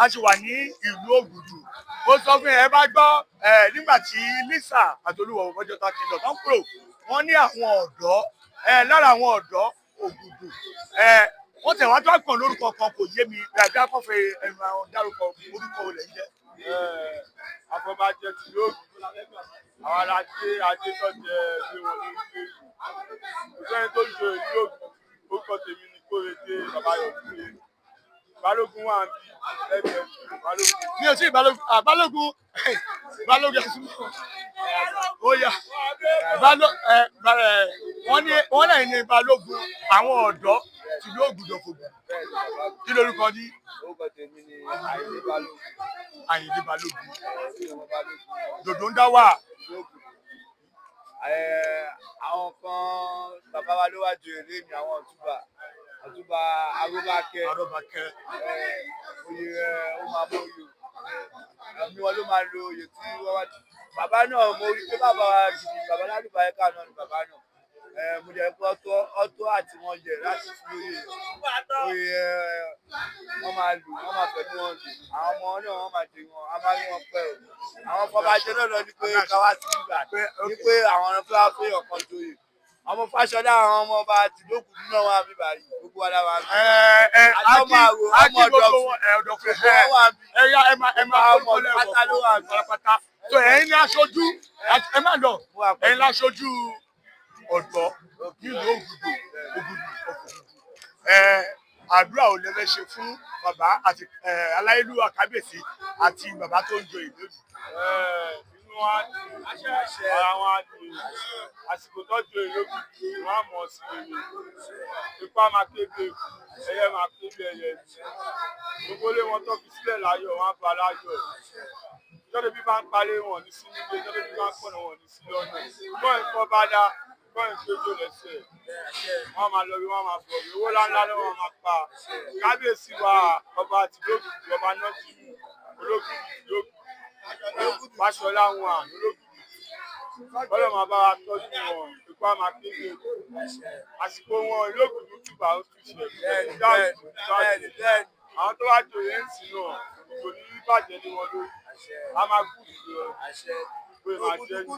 a ti wà ní ìlú Ògùdù. Mo sọ fún ẹ bá gbọ́ nígbà tí Lisa àti Olúwo Fọ́jọ́tà Kingdom tán kúrò wọ́n ní àwọn ọ̀dọ́ lára àwọn ọ̀dọ́ Ògùdù wọ́n tẹ̀ wá tó àpọ̀n lórúkọ kan kò yé mi gbàgbé akọ́fẹ́ ẹnu àwọn dárúkọ orúkọ olè ń jẹ́. Afọbajẹ tí yóò àwọn alájẹ adétọ́jẹ ilé wọn ní ìlú ìṣẹ́ni tó jọ ìlú orúkọ tèmi ní Kórèdé Babayọ̀dé Balógun wà ń bí lẹ́gbẹ̀ẹ́ Balógun. Mi ò tí ì Balógun ẹ̀sùn ó yá wọ́n náà ní Balógun àwọn ọ̀dọ́ tí yóò gbùdọ̀ fògbà. Kí lorúkọ ní? Orúkọ tèmi ní Àyìndé Balógun. Àyìndé Balógun. Dòdò ń dá wà. Àwọn kan bàbá wa ló wá ju èrè mi àwọn ọ̀túnba Aróbákẹ́ oyè ó máa mọ oyè àmì wọn ló máa lo oyè tí wọ́n wá. Bàbá náà mo rí pé bàbá wa gidi bàbá lálùbáyéká náà ni bàbá náà mo jẹ́ pé ọ̀tọ̀ àti wọn jẹ láti fi oyè wọ́n máa lù wọ́n máa pẹ̀lú wọn lù àwọn ọmọ náà wọ́n máa dé wọn a máa rí wọn pẹ́ o àwọn Afọbajẹ náà lọ ní pé káwá sí ìgbà ní pé àwọn ọ̀nà fẹ́ wá fẹ́ ọ̀kan joyè àwọn Fáṣọlá àwọn ọmọ ọba ti lókùn nínú àwọn àbí báyìí gbogbo wa láwa ń bí. ọmọ ọ̀dọ́ so ẹ̀yin ní aṣojú ẹ má lọ ẹ̀yin ní aṣojú ọ̀dọ́ nílùú Ògùdù àdúrà ò lè fẹ́ ṣe fún bàbá àti aláyélúwà kábíyèsí àti bàbá tó ń joyè lónìí. Inú wa ara wọn á di àsìkò tọ́jú ìlókù wọn á mọ̀ sí èrè ipá máa kébé ẹyẹ máa kébé ẹyẹ gbogbo lé wọn tó fi sílẹ̀ láyọ̀ wọn á bá láyọ̀ ìjọba bí bá ń palẹ̀ wọn ní sí nílé ìjọba bí bá ń pọ̀nà wọn ní sí lọ́nà gbọ́n ìfọ́ bá dá gbọ́n ìgbẹ́jọ lẹ́sẹ̀ wọ́n máa lọ bí wọ́n máa bọ̀ owó láńlá ló wọ́n máa pa kábíyèsí wa ọba àtìlógún ọba náà ti mú ológun ìlógún Fáṣọlá wọn ológun bọ́lá máa bá wa tọ́jú wọn ìpá máa kéde àsìkò wọn ìlógún ló túbà ó tún ṣe àwọn tó wá jòyè ń sìn náà kò ní bàjẹ́ ní wọn lórí a máa gùn jù lọ pé máa jẹ́ ní.